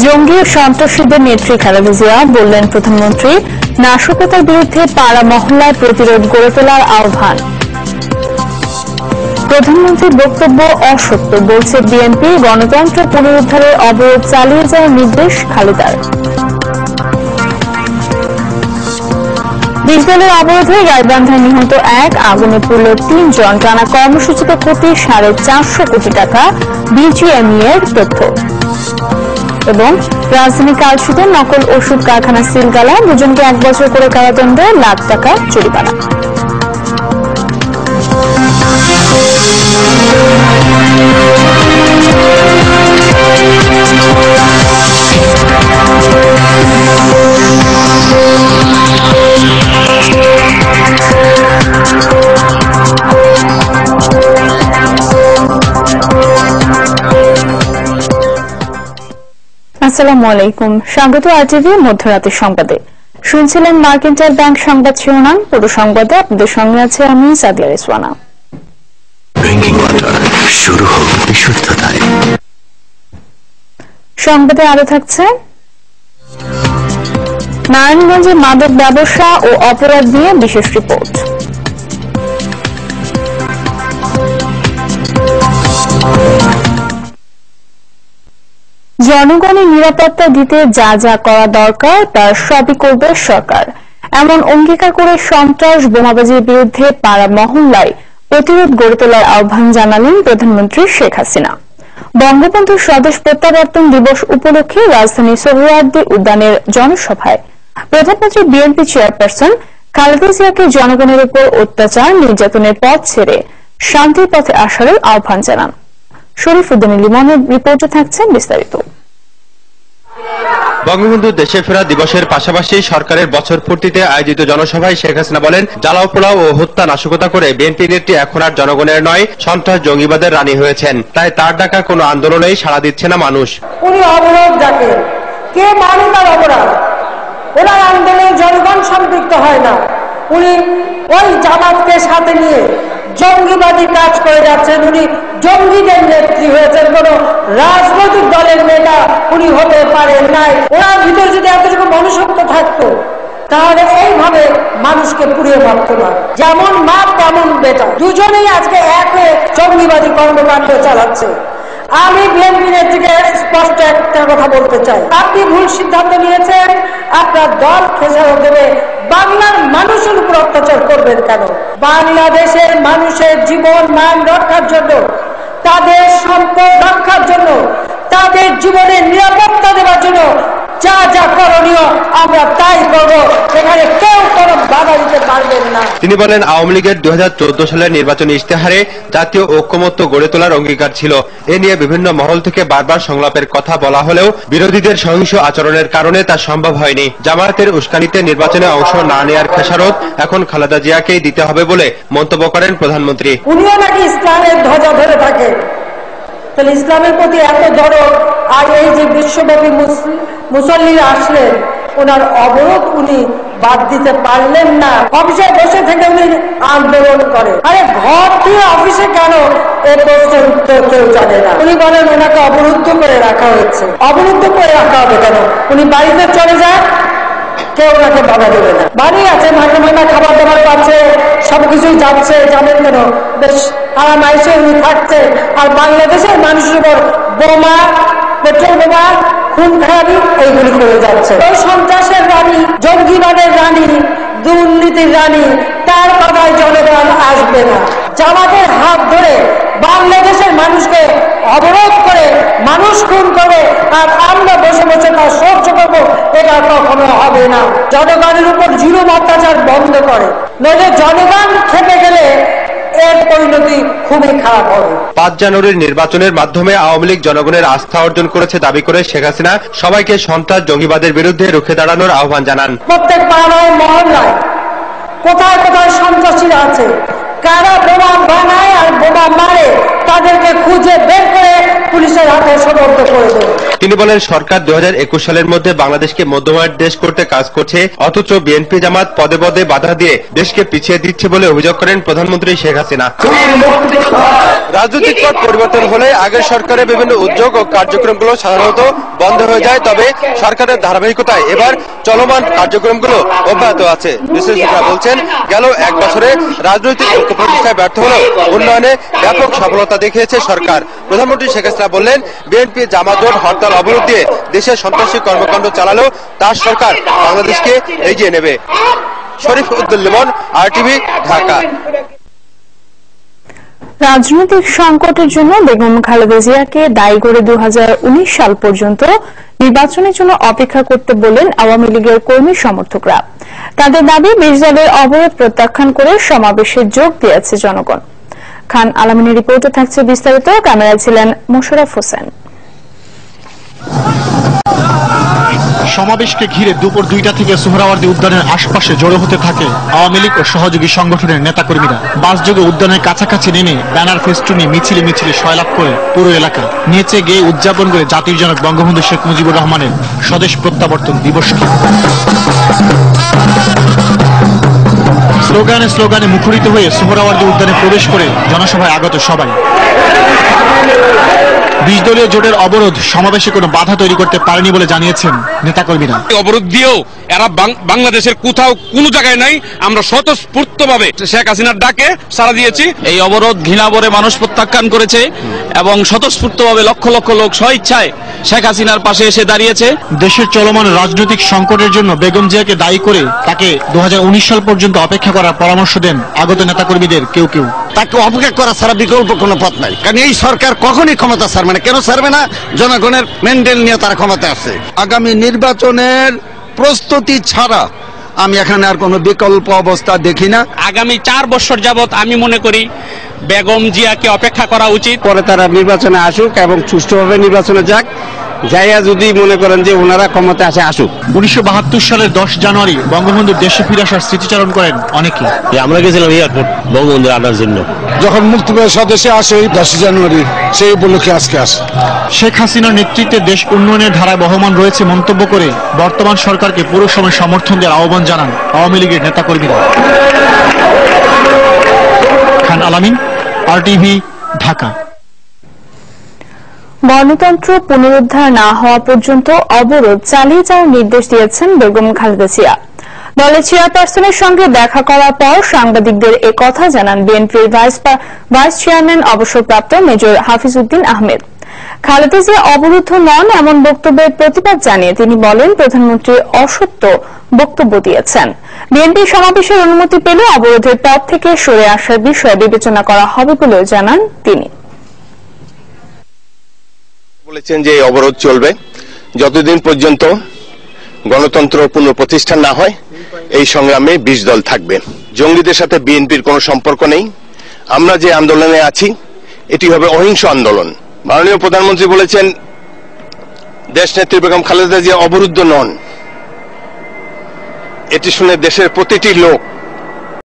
জঙ্গি ও সন্ত্রাসীদের নেত্রী খালেদা জিয়া বললেন, প্রধানমন্ত্রী নাশকতার বিরুদ্ধে পাড়া মহল্লায় প্রতিরোধ গড়ে তোলার আহ্বান। প্রধানমন্ত্রীর বক্তব্য অসত্য বলছে বিএনপি, গণতন্ত্র পুনরুদ্ধারের অবরোধ চালিয়ে যাওয়ার নির্দেশ খালেদার। 20 দলের অবরোধে গাইবান্ধায় নিহত 1, আগুনে পুড়ল 3 জন, টানা কর্মসূচিতে ক্ষতি 450 কোটি টাকা, বিজিএমই এর তথ্য। এবং রাজধানী কালশিতে নকল ওষুধ কারখানা সিলগালা, দুজনকে 1 বছর করে কারাদণ্ড, লাখ টাকা জরিমানা। আসসালামু আলাইকুম, স্বাগত আরটিভি মধ্যরাতের সংবাদে। শুনছিলেন মার্কেন্টাইল ব্যাংক সংবাদ শিরোনাম। পুরো সংবাদে আপনাদের সঙ্গে আছে আমি সাদিয়া রিসওয়ানা। সংবাদে আরো থাকছে, নারায়ণগঞ্জে মাদক ব্যবসা ও অপরাধ নিয়ে বিশেষ রিপোর্ট। জনগণের নিরাপত্তা দিতে যা যা করা দরকার তার সবই করবে সরকার, এমন অঙ্গীকার করে সন্ত্রাস বোমাবাজির বিরুদ্ধে পাড়া মহল্লায় প্রতিরোধ গড়ে তোলার আহ্বান জানালেন প্রধানমন্ত্রী শেখ হাসিনা। বঙ্গবন্ধু স্বদেশ প্রত্যাবর্তন দিবস উপলক্ষে রাজধানী সোহরাওয়ার্দী উদ্যানের জনসভায় প্রধানমন্ত্রী বিএনপি চেয়ারপারসন খালেদা জিয়াকে জনগণের উপর অত্যাচার নির্যাতনের পথ ছেড়ে শান্তির পথে আসার আহ্বান জানান। শরীফ উদ্দিন লিমনের রিপোর্টে থাকছে বিস্তারিত। বঙ্গবন্ধু দেশে ফেরা দিবসের পাশাপাশি সরকারের বছর পূর্তিতে আয়োজিত জনসভায় শেখ হাসিনা বলেন, জ্বালাও পোড়াও ও হত্যা নাশকতা করে বিএনপি নেত্রী এখন আর জনগণের নয়, সন্ত্রাস জঙ্গিবাদের রানী হয়েছেন। তাই তার ডাকা কোনো আন্দোলনেই সাড়া দিচ্ছে না মানুষ। উনি অবরোধ ডাকে, কে মানে তার অপরাধ? ওনার আন্দোলনে জনগণ সম্পৃক্ত হয় না। উনি ওই জামাতকে সাথে নিয়ে জঙ্গিবাদী কাজ করে যাচ্ছেন। উনি জঙ্গিদের নেত্রী হয়েছেন, কোন রাজনৈতিক দলের নেতা উনি হতে পারেন নাই। ওনার ভিতরে যদি এতটুকু মনুষ্যত্ব থাকতো তাহলে এইভাবে মানুষকে পুড়িয়ে মারত না। যেমন মা তেমন বেটা, দুজনেই আজকে এক হয়ে জঙ্গিবাদী কর্মকাণ্ড চালাচ্ছে। আমি বিএনপি নেত্রীকে স্পষ্ট একটা কথা বলতে চাই, আপনি ভুল সিদ্ধান্ত নিয়েছেন। আপনার দল খেসারত দেবে, বাংলার মানুষের উপর অত্যাচার করবেন কেন? বাংলাদেশের মানুষের জীবন মান রক্ষার জন্য, তাদের সম্পদ রক্ষার জন্য, তাদের জীবনের নিরাপত্তা দেওয়ার জন্য যা যা করণীয় আমরা তাই করব। এখানে কেউ কোনো বাধা দিতে পারবেন না। তিনি বলেন, আওয়ামী লীগের 2014 সালের নির্বাচনী ইশতেহারে জাতীয় ঐক্যমত্য গড়ে তোলার অঙ্গীকার ছিল। এ নিয়ে বিভিন্ন মহল থেকে বারবার সংলাপের কথা বলা হলেও বিরোধীদের সহিংস আচরণের কারণে তা সম্ভব হয়নি। জামায়াতের উস্কানিতে নির্বাচনে অংশ না নেওয়ার খেসারত এখন খালেদা জিয়াকেই দিতে হবে বলে মন্তব্য করেন প্রধানমন্ত্রী। উনিও নাকি ইসলামের ধ্বজা ধরে থাকে, তাহলে ইসলামের প্রতি এত দরদ, আর এই যে বিশ্বব্যাপী মুসল্লিরা আসলেন, ওনার অবরোধ উনি বাদ দিতে পারলেন না। অফিসে বসে থেকে উনি আন্দোলন করে। আরে ঘর থেকে অফিসে কেন, এ প্রশ্নের উত্তর কেউ জানে না। উনি বলেন ওনাকে অবরুদ্ধ করে রাখা হয়েছে। অবরুদ্ধ করে রাখা হবে কেন? উনি বাড়িতে চলে যায়, কেউ ওনাকে বাধা দেবে না। বাড়ি আছে, মাঝে মাঝে খাবার দাবার পাচ্ছে, সবকিছুই যাচ্ছে, জানেন কেন? বেশ আরাম আইসে উনি থাকছে। আর বাংলাদেশের মানুষের উপর বোমা, পেট্রোল বোমা, খুন খারাপি এইগুলি করে যাচ্ছে। ওই সন্ত্রাসের রানী, জঙ্গিবাদের রানী, দুর্নীতির রানী, তার কথায় জনগণ আসবে না। জামাতের হাত ধরে বাংলাদেশের মানুষকে অবরোধ করে মানুষ খুন করে আর আমরা বসে বসে তা সহ্য করবো, এটা কখনো হবে না। জনগণের উপর জুলুম অত্যাচার বন্ধ করে, নইলে জনগণ খেপে গেলে এর পরিণতি খুবই খারাপ হবে। 5 জানুয়ারির নির্বাচনের মাধ্যমে আওয়ামী লীগ জনগণের আস্থা অর্জন করেছে দাবি করে শেখ হাসিনা সবাইকে সন্ত্রাস জঙ্গিবাদের বিরুদ্ধে রুখে দাঁড়ানোর আহ্বান জানান। প্রত্যেক পাড়ায় মহল্লায় কোথায় কোথায় সন্ত্রাসীরা আছে, কারা বোমা বানায় আর বোমা মারে, তাদেরকে খুঁজে বের করে পুলিশের হাতে সোপর্দ করে দেবে। তিনি বলেন সরকার 2021 সালের মধ্যে বাংলাদেশকে মধ্যমায়ের দেশ করতে কাজ করছে, অথচ বিএনপি জামাত পদে পদে বাধা দিয়ে দেশকে পিছিয়ে দিচ্ছে বলে অভিযোগ করেন প্রধানমন্ত্রী শেখ হাসিনা। রাজনৈতিক পট পরিবর্তন হলে আগের সরকারের বিভিন্ন উদ্যোগ ও কার্যক্রমগুলো সাধারণত বন্ধ হয়ে যায়, তবে সরকারের ধারাবাহিকতায় এবার চলমান কার্যক্রমগুলো অব্যাহত আছে। বিশ্লেষকরা বলছেন গেল এক বছরে রাজনৈতিক ঐক্য প্রতিষ্ঠায় ব্যর্থ হলেও উন্নয়নে ব্যাপক সফলতা দেখিয়েছে সরকার। প্রধানমন্ত্রী শেখ হাসিনা বললেন বিএনপি জামাত জোট হরতাল অবরোধ দিয়ে দেশের সন্ত্রাসী কর্মকাণ্ড চালালেও তার সরকার বাংলাদেশকে এগিয়ে নেবে। শরীফ উদ্দিন লিমন, RTV, ঢাকা। রাজনৈতিক সংকটের জন্য বেগম খালেদা জিয়াকে দায়ী করে 2019 সাল পর্যন্ত নির্বাচনের জন্য অপেক্ষা করতে বললেন আওয়ামী লীগের কর্মী সমর্থকরা। তাদের দাবি 20 দলের অবরোধ প্রত্যাখ্যান করে সমাবেশে যোগ দিয়েছে জনগণ। খান আলামিনের রিপোর্টে থাকছে বিস্তারিত। ক্যামেরায় ছিলেন মোশাররফ হোসেন। সমাবেশকে ঘিরে দুপুর 2টা থেকে সোহরাওয়ার্দী উদ্যানের আশপাশে জড়ো হতে থাকে আওয়ামী লীগ ও সহযোগী সংগঠনের নেতাকর্মীরা। বাসযোগে উদ্যানের কাছাকাছি নেমে ব্যানার ফেস্টুনে মিছিলে মিছিলে সয়লাভ করে পুরো এলাকা নেচে গেয়ে উদযাপন করে জাতির জনক বঙ্গবন্ধু শেখ মুজিবুর রহমানের স্বদেশ প্রত্যাবর্তন দিবসকে। স্লোগানে স্লোগানে মুখরিত হয়ে সোহরাওয়ার্দী উদ্যানে প্রবেশ করে জনসভায় আগত সবাই। 20 দলীয় জোটের অবরোধ সমাবেশে কোনো বাধা তৈরি করতে পারেনি বলে জানিয়েছেন নেতাকর্মীরা। অবরোধ দিয়েও এরা বাংলাদেশের কোথাও কোনো জায়গায় নাই। আমরা স্বতঃস্ফূর্তভাবে শেখ হাসিনার ডাকে সাড়া দিয়েছি। এই অবরোধ ঘৃণাভরে মানুষ প্রত্যাখ্যান করেছে এবং স্বতঃস্ফূর্তভাবে লক্ষ লক্ষ লোক স্বইচ্ছায় শেখ হাসিনার পাশে এসে দাঁড়িয়েছে। দেশের চলমান রাজনৈতিক সংকটের জন্য বেগম জিয়াকে দায়ী করে তাকে 2019 সাল পর্যন্ত অপেক্ষা করার পরামর্শ দেন আগত নেতাকর্মীদের কেউ কেউ। তাকে অপেক্ষা করা ছাড়া বিকল্প কোনো পথ নাই, কারণ এই সরকার কখনই ক্ষমতা ছাড়বে না। কেন ছাড়বে না? জনগণের ম্যান্ডেট নিয়ে তারা ক্ষমতা আছে। আগামী নির্বাচনের প্রস্তুতি ছাড়া আমি এখানে আর কোনো বিকল্প অবস্থা দেখি না। আগামী 4 বছর যাবত আমি মনে করি বেগম জিয়াকে অপেক্ষা করা উচিত। পরে তারা নির্বাচনে আসুক এবং সুষ্ঠুভাবে নির্বাচনে যাক, যাইয়া যদি মনে করেন যে ওনারা ক্ষমতা আসে আসুক। 1972 সালের 10 জানুয়ারি বঙ্গবন্ধুর দেশে ফিরে আসার স্মৃতিচারণ করেন অনেকে। আমরা গেছিলাম এয়ারপোর্ট বঙ্গবন্ধু আনার জন্য। যখন মুক্তিবাহিনী স্বদেশে আসে 10 জানুয়ারি, সেই উপলক্ষে আজকে আসে। শেখ হাসিনার নেতৃত্বে দেশ উন্নয়নের ধারায় বহমান রয়েছে মন্তব্য করে বর্তমান সরকারকে পুরো সময় সমর্থন দেওয়ার আহ্বান জানান আওয়ামী লীগের নেতাকর্মীরা। খান আলামিন, RTV, ঢাকা। গণতন্ত্র পুনরুদ্ধার না হওয়া পর্যন্ত অবরোধ চালিয়ে যাওয়ার নির্দেশ দিয়েছেন বেগম খালেদা জিয়া। দলের চেয়ারপারসনের সঙ্গে দেখা করার পর সাংবাদিকদের এ কথা জানান বিএনপির ভাইস চেয়ারম্যান অবসরপ্রাপ্ত মেজর হাফিজ উদ্দিন আহমেদ। খালেদা জিয়া অবরুদ্ধ নন এমন বক্তব্যের প্রতিবাদ জানিয়ে তিনি বলেন প্রধানমন্ত্রী অসত্য বক্তব্য দিয়েছেন। বিএনপি সমাবেশের অনুমতি পেলে অবরোধের পথ থেকে সরে আসার বিষয়ে বিবেচনা করা হবে বলেও জানান তিনি। বলেছেন যে এই অবরোধ চলবে যতদিন পর্যন্ত গণতন্ত্র পুনঃপ্রতিষ্ঠা না হয়। এই সংগ্রামে 20 দল থাকবে। জঙ্গিদের সাথে বিএনপির কোনো সম্পর্ক নেই। আমরা যে আন্দোলনে আছি এটি হবে অহিংস আন্দোলন। মাননীয় প্রধানমন্ত্রী বলেছেন দেশনেত্রী বেগম খালেদা জিয়া অবরুদ্ধ নন। এটি শুনে দেশের প্রতিটি লোক